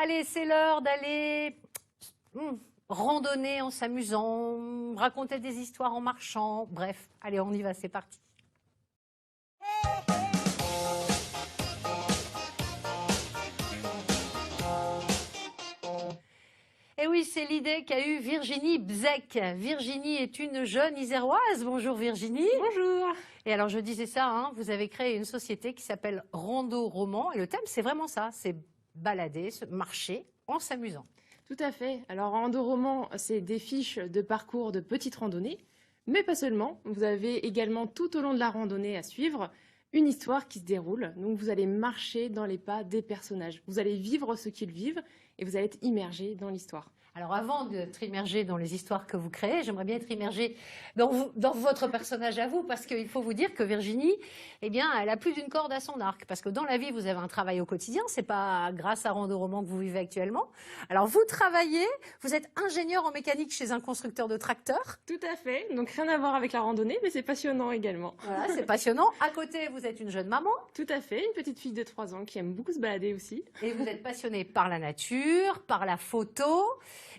Allez, c'est l'heure d'aller randonner en s'amusant, raconter des histoires en marchant. Bref, allez, on y va, c'est parti. Et oui, c'est l'idée qu'a eue Virginie Bzek. Virginie est une jeune Iséroise. Bonjour Virginie. Bonjour. Et alors je disais ça, hein, vous avez créé une société qui s'appelle Rando Roman. Et le thème, c'est vraiment ça, c'est balader, marcher en s'amusant. Tout à fait. Alors, Rando Roman, c'est des fiches de parcours de petites randonnées, mais pas seulement. Vous avez également tout au long de la randonnée à suivre une histoire qui se déroule. Donc, vous allez marcher dans les pas des personnages. Vous allez vivre ce qu'ils vivent et vous allez être immergé dans l'histoire. Alors avant d'être immergé dans les histoires que vous créez, j'aimerais bien être immergé dans votre personnage à vous, parce qu'il faut vous dire que Virginie, eh bien, elle a plus d'une corde à son arc, parce que dans la vie, vous avez un travail au quotidien, c'est pas grâce à Rando Roman que vous vivez actuellement. Alors vous travaillez, vous êtes ingénieur en mécanique chez un constructeur de tracteurs. Tout à fait. Donc, rien à voir avec la randonnée, mais c'est passionnant également. Voilà, c'est passionnant. À côté, vous êtes une jeune maman. Tout à fait. Une petite fille de 3 ans qui aime beaucoup se balader aussi. Et vous êtes passionnée par la nature, par la photo.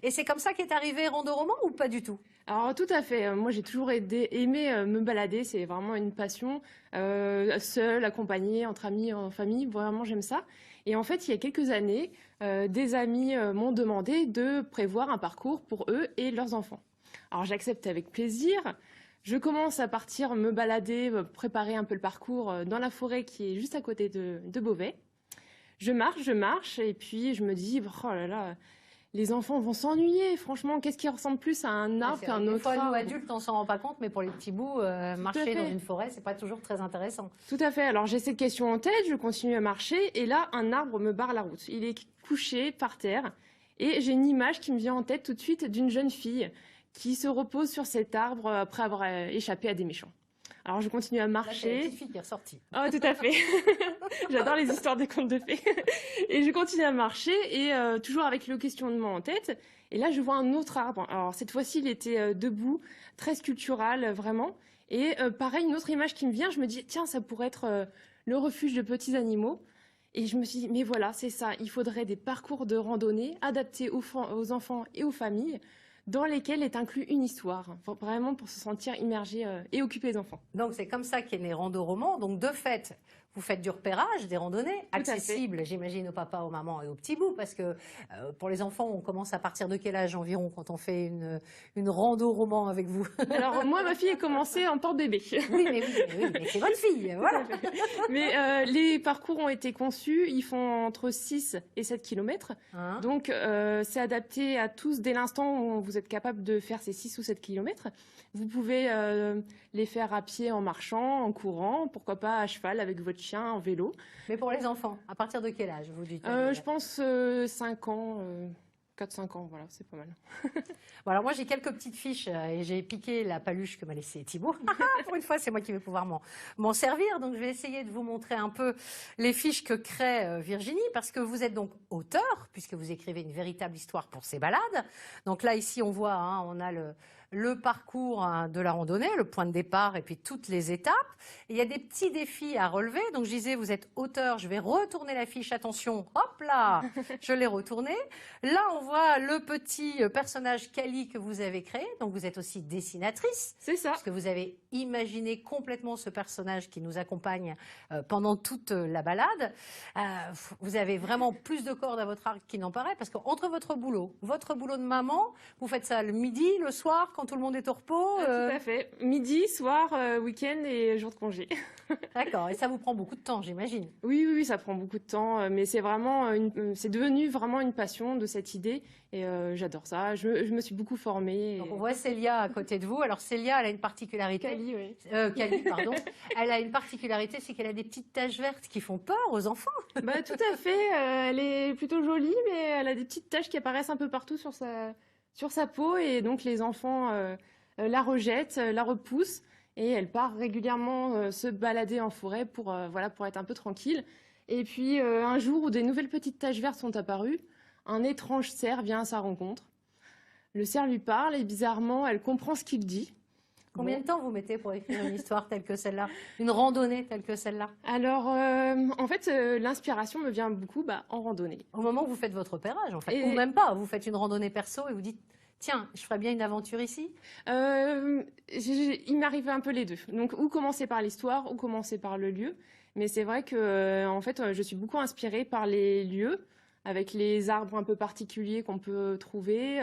Et c'est comme ça qu'est arrivé Rando Roman ou pas du tout? Alors tout à fait, moi j'ai toujours aimé me balader, c'est vraiment une passion, seule, accompagnée, entre amis, en famille, vraiment j'aime ça. Et en fait, il y a quelques années, des amis m'ont demandé de prévoir un parcours pour eux et leurs enfants. Alors j'accepte avec plaisir, je commence à partir me balader, préparer un peu le parcours dans la forêt qui est juste à côté de Beauvais. Je marche, et puis je me dis, oh là là, les enfants vont s'ennuyer, franchement, qu'est-ce qui ressemble plus à un arbre qu'un autre arbre? Nous, arbre? adultes, on s'en rend pas compte, mais pour les petits bouts, marcher dans une forêt, c'est pas toujours très intéressant. Tout à fait. Alors j'ai cette question en tête, je continue à marcher, et là, un arbre me barre la route. Il est couché par terre, et j'ai une image qui me vient en tête tout de suite d'une jeune fille qui se repose sur cet arbre après avoir échappé à des méchants. Alors je continue à marcher. Là, c'est la petite fille qui est ressortie. Oh, tout à fait. J'adore les histoires des contes de fées. Et je continue à marcher et toujours avec le questionnement en tête. Et là, je vois un autre arbre. Alors cette fois-ci, il était debout, très sculptural, vraiment. Et pareil, une autre image qui me vient, je me dis, tiens, ça pourrait être le refuge de petits animaux. Et je me suis dit, mais voilà, c'est ça. Il faudrait des parcours de randonnée adaptés aux enfants et aux familles, dans lesquels est inclus une histoire, vraiment pour se sentir immergé et occuper les enfants. Donc c'est comme ça qu'est né Rando Roman. Donc de fait, vous faites du repérage, des randonnées accessibles, j'imagine, aux papas, aux mamans et aux petits bouts, parce que pour les enfants, on commence à partir de quel âge environ quand on fait une Rando Roman avec vous? Alors moi, ma fille a commencé en porte-bébé. Oui, mais c'est votre fille, voilà. Mais les parcours ont été conçus, ils font entre 6 et 7 km. Hein? Donc c'est adapté à tous dès l'instant où vous êtes capable de faire ces 6 ou 7 km. Vous pouvez les faire à pied en marchant, en courant, pourquoi pas à cheval avec votre chien, en vélo. Mais pour les enfants, à partir de quel âge vous dites? Je pense 5 ans. 4-5 ans, voilà, c'est pas mal. Bon, alors moi j'ai quelques petites fiches et j'ai piqué la paluche que m'a laissée Thibaut. Pour une fois, c'est moi qui vais pouvoir m'en servir. Donc je vais essayer de vous montrer un peu les fiches que crée Virginie, parce que vous êtes donc auteur, puisque vous écrivez une véritable histoire pour ces balades. Donc là, ici, on voit, hein, on a le parcours de la randonnée, le point de départ et puis toutes les étapes. Et il y a des petits défis à relever. Donc je disais, vous êtes auteur, je vais retourner la fiche, attention, hop là, je l'ai retournée. Là, on voit le petit personnage Kali que vous avez créé. Donc vous êtes aussi dessinatrice. C'est ça. Parce que vous avez imaginé complètement ce personnage qui nous accompagne pendant toute la balade. Vous avez vraiment plus de cordes à votre arc qu'il n'en paraît, parce qu'entre votre boulot de maman, vous faites ça le midi, le soir, quand tout le monde est au repos. Tout à fait. Midi, soir, week-end et jour de congé. D'accord, et ça vous prend beaucoup de temps, j'imagine. Oui, ça prend beaucoup de temps, mais c'est vraiment c'est devenu vraiment une passion de cette idée et j'adore ça. Je me suis beaucoup formée. Donc on voit Célia à côté de vous. Alors Célia, elle a une particularité. Kali, oui. Kali, pardon. Elle a une particularité, c'est qu'elle a des petites taches vertes qui font peur aux enfants. Bah, tout à fait. Elle est plutôt jolie, mais elle a des petites taches qui apparaissent un peu partout sur sa peau et donc les enfants la rejettent, la repoussent. Et elle part régulièrement se balader en forêt pour être un peu tranquille. Et puis un jour où des nouvelles petites taches vertes sont apparues, un étrange cerf vient à sa rencontre. Le cerf lui parle et bizarrement, elle comprend ce qu'il dit. Combien de temps vous mettez pour écrire une histoire telle que celle-là, une randonnée telle que celle-là? Alors, en fait, l'inspiration me vient beaucoup en randonnée. Au moment où vous faites votre repérage, en fait, Et- ou même pas, vous faites une randonnée perso et vous dites, tiens, je ferais bien une aventure ici. Il m'arrive un peu les deux. Donc, ou commencer par l'histoire, ou commencer par le lieu. Mais c'est vrai que, en fait, je suis beaucoup inspirée par les lieux, avec les arbres un peu particuliers qu'on peut trouver,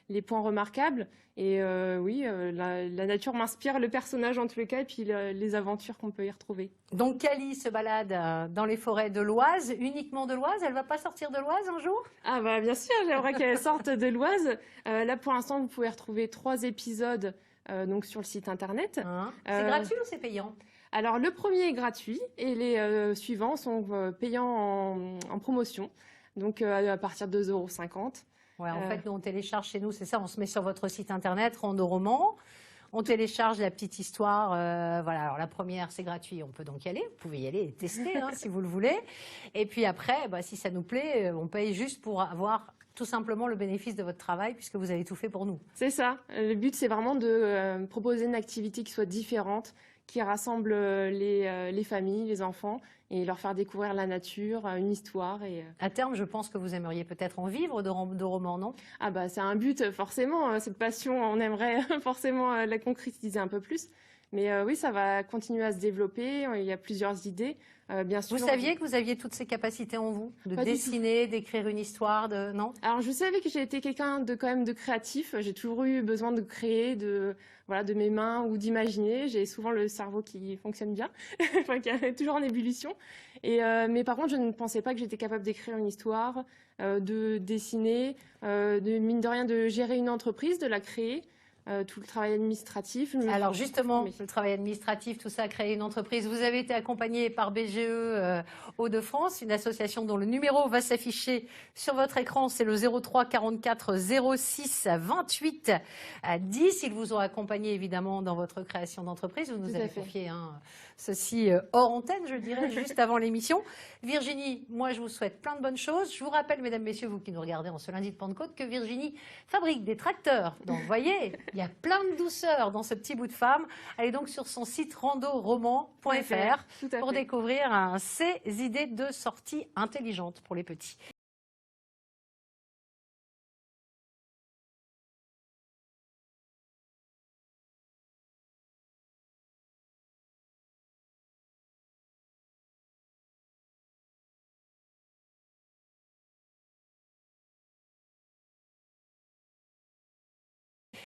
les points remarquables. Et oui, la nature m'inspire, le personnage en tous les cas, et puis les aventures qu'on peut y retrouver. Donc Cali se balade dans les forêts de l'Oise, uniquement de l'Oise. Elle va pas sortir de l'Oise un jour? Ah bah bien sûr, j'aimerais qu'elle sorte de l'Oise. Là, pour l'instant, vous pouvez retrouver 3 épisodes donc sur le site internet. Hein, c'est Euh, gratuit ou c'est payant? Alors, le premier est gratuit et les suivants sont payants en promotion, donc à partir de 2,50 €. Ouais, en fait, nous, on télécharge chez nous, c'est ça, on se met sur votre site internet, Rando Roman, on télécharge la petite histoire. Voilà, alors la première, c'est gratuit, on peut donc y aller, vous pouvez y aller et tester si vous le voulez. Et puis après, si ça nous plaît, on paye juste pour avoir tout simplement le bénéfice de votre travail, puisque vous avez tout fait pour nous. C'est ça. Le but, c'est vraiment de proposer une activité qui soit différente, qui rassemble les familles, les enfants, et leur faire découvrir la nature, une histoire. À terme, je pense que vous aimeriez peut-être en vivre de romans, non? Ah bah c'est un but, forcément. Cette passion, on aimerait forcément la concrétiser un peu plus. Mais oui, ça va continuer à se développer. Il y a plusieurs idées. Bien sûr. Vous saviez que vous aviez toutes ces capacités en vous, de Pas du tout. dessiner, d'écrire une histoire, non? Alors, je savais que j'ai été quelqu'un de quand même de créatif. J'ai toujours eu besoin de créer, de mes mains ou d'imaginer. J'ai souvent le cerveau qui fonctionne bien, enfin, qui est toujours en ébullition. Mais par contre, je ne pensais pas que j'étais capable d'écrire une histoire, de dessiner, de mine de rien, de gérer une entreprise, de la créer. Tout le travail administratif. Alors justement, le travail administratif, tout ça, créer une entreprise. Vous avez été accompagné par BGE Hauts-de-France, une association dont le numéro va s'afficher sur votre écran. C'est le 03 44 06 28 10. Ils vous ont accompagné évidemment dans votre création d'entreprise. Vous nous Tout à avez fait. confié ceci hors antenne, je dirais, juste avant l'émission. Virginie, moi je vous souhaite plein de bonnes choses. Je vous rappelle, mesdames, messieurs, vous qui nous regardez en ce lundi de Pentecôte, que Virginie fabrique des tracteurs. Donc vous voyez, il y a plein de douceur dans ce petit bout de femme. Allez donc sur son site randoroman.fr Tout à pour fait. découvrir ses idées de sortie intelligentes pour les petits.